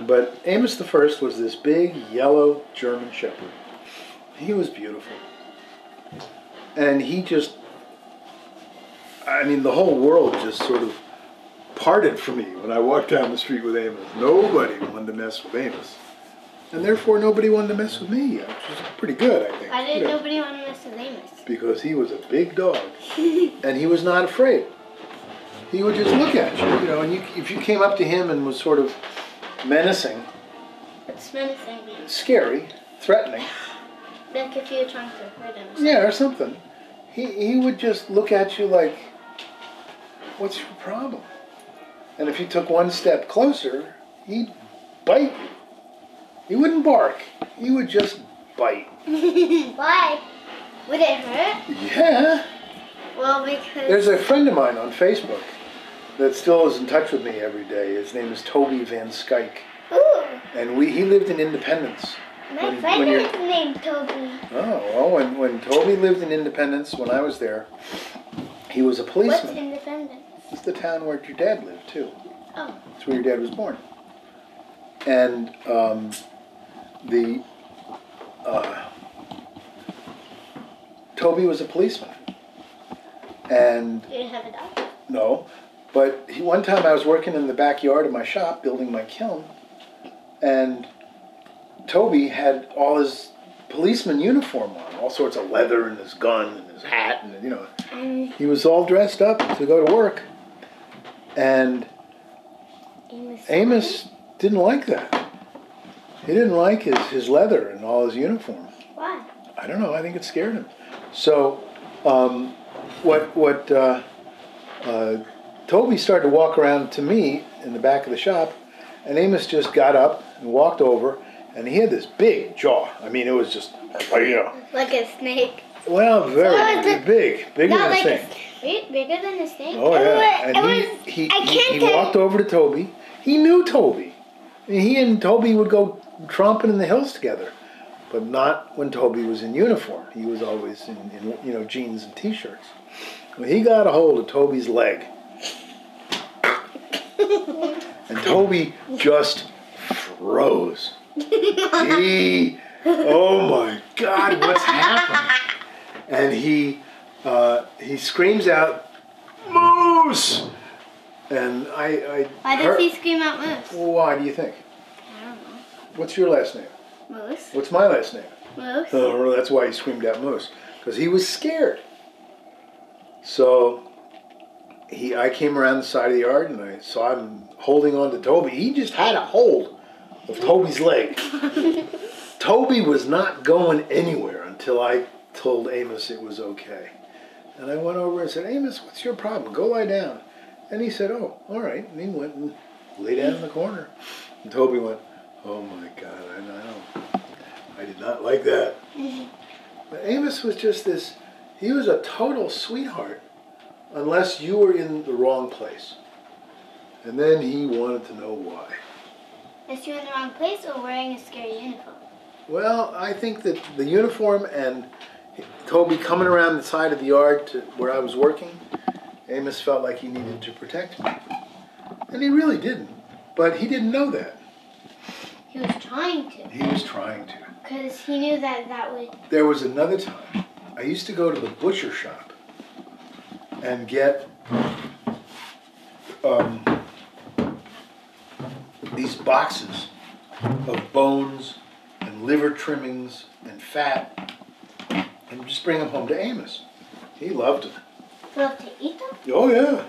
But Amos the First was this big yellow German Shepherd. He was beautiful. And he just, I mean, the whole world just sort of parted for me when I walked down the street with Amos. Nobody wanted to mess with Amos. And therefore nobody wanted to mess with me, which is pretty good, I think. Why did nobody want to mess with Amos? Because he was a big dog. And he was not afraid. He would just look at you, and if you came up to him and was sort of menacing. What's menacing? Scary, threatening. Like if you were trying to hurt him. Yeah, or something. He would just look at you like, what's your problem? And if you took one step closer, he'd bite you. He wouldn't bark. He would just bite. Why? Would it hurt? Yeah. Well, because... There's a friend of mine on Facebook that still is in touch with me every day. His name is Toby Van Skyke. Ooh. And he lived in Independence. My friend is named Toby. Oh, well, when Toby lived in Independence, when I was there, he was a policeman. What's Independence? It's the town where your dad lived, too. Oh. That's where your dad was born. And Toby was a policeman. And Did you have a dog? No. But one time I was working in the backyard of my shop, building my kiln, and Toby had all his policeman uniform on, all sorts of leather and his gun and his hat, and he was all dressed up to go to work. And Amos didn't like that. He didn't like his leather and all his uniform. Why? I don't know. I think it scared him. So Toby started to walk around to me in the back of the shop, and Amos just got up and walked over, and he had this big jaw. I mean, it was just, Like a snake. Well, very big. Bigger than a snake. Bigger than a snake? Oh, yeah. And he walked over to Toby. He knew Toby. He and Toby would go tromping in the hills together, but not when Toby was in uniform. He was always in jeans and T-shirts. Well, he got a hold of Toby's leg. And Toby just froze. Oh my God, what's happening? And he screams out, "Moose!" And Why does he scream out Moose? Why do you think? I don't know. What's your last name? Moose. What's my last name? Moose. Oh, that's why he screamed out Moose. Because he was scared. So I came around the side of the yard and I saw him holding on to Toby. He just had a hold of Toby's leg. Toby was not going anywhere until I told Amos it was okay. And I went over and said, "Amos, what's your problem? Go lie down." And he said, "Oh, all right." And he went and lay down in the corner. And Toby went, "Oh my God, I know. I did not like that." But Amos was just he was a total sweetheart. Unless you were in the wrong place. And then he wanted to know why. Is you in the wrong place or wearing a scary uniform? Well, I think that the uniform and Toby coming around the side of the yard to where I was working, Amos felt like he needed to protect me. And he really didn't. But he didn't know that. He was trying to. He was trying to. Because he knew that would... There was another time. I used to go to the butcher shop and get these boxes of bones and liver trimmings and fat and just bring them home to Amos. He loved them. You love to eat them? Oh, yeah.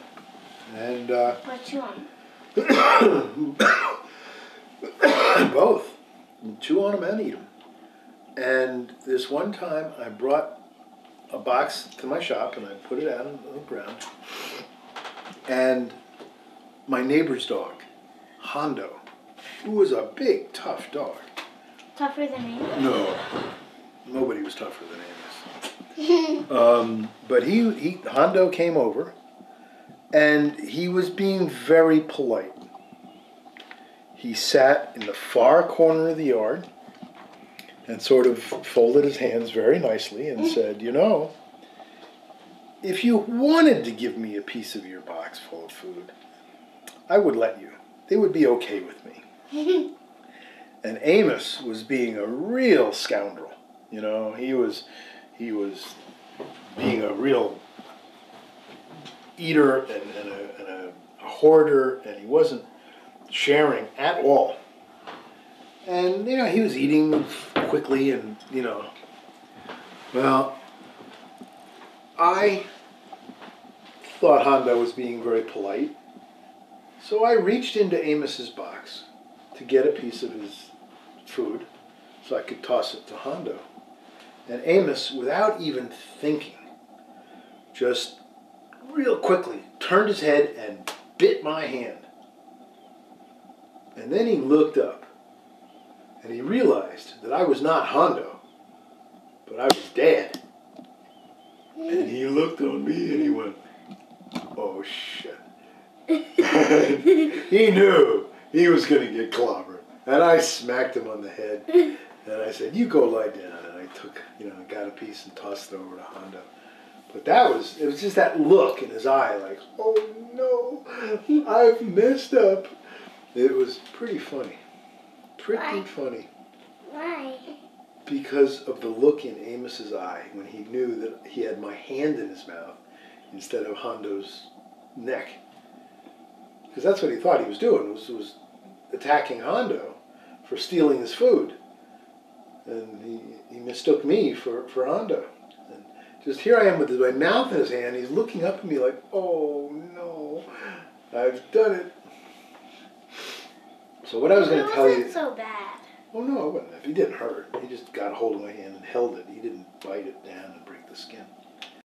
And Or chew on them? both. Chew on them and eat them. And this one time I brought a box to my shop and I put it out on the ground. And my neighbor's dog, Hondo, who was a big, tough dog. Tougher than Amos? No, nobody was tougher than Amos. But Hondo came over and he was being very polite. He sat in the far corner of the yard and sort of folded his hands very nicely and said, if you wanted to give me a piece of your box full of food, I would let you. They would be okay with me. And Amos was being a real scoundrel. You know, he was being a real eater and a hoarder, and he wasn't sharing at all. And, you know, he was eating quickly and, you know, well, I thought Hondo was being very polite. So I reached into Amos's box to get a piece of his food so I could toss it to Hondo. And Amos, without even thinking, just real quickly turned his head and bit my hand. And then he looked up and he realized that I was not Hondo, but I was Dad. And he looked on me and he went, "Oh shit." He knew he was going to get clobbered. And I smacked him on the head. And I said, "You go lie down." And I took, you know, got a piece and tossed it over to Hondo. But it was just that look in his eye, like, "Oh no, I've messed up." It was pretty funny. Pretty funny. Why? Because of the look in Amos's eye when he knew that he had my hand in his mouth instead of Hondo's neck. Because that's what he thought he was doing, was attacking Hondo for stealing his food. And he mistook me for Hondo. And just here I am with my mouth in his hand, he's looking up at me like, "Oh no, I've done it." So what I was going to tell you... It wasn't so bad. Oh no, it wasn't. He didn't hurt. He just got a hold of my hand and held it. He didn't bite it down and break the skin.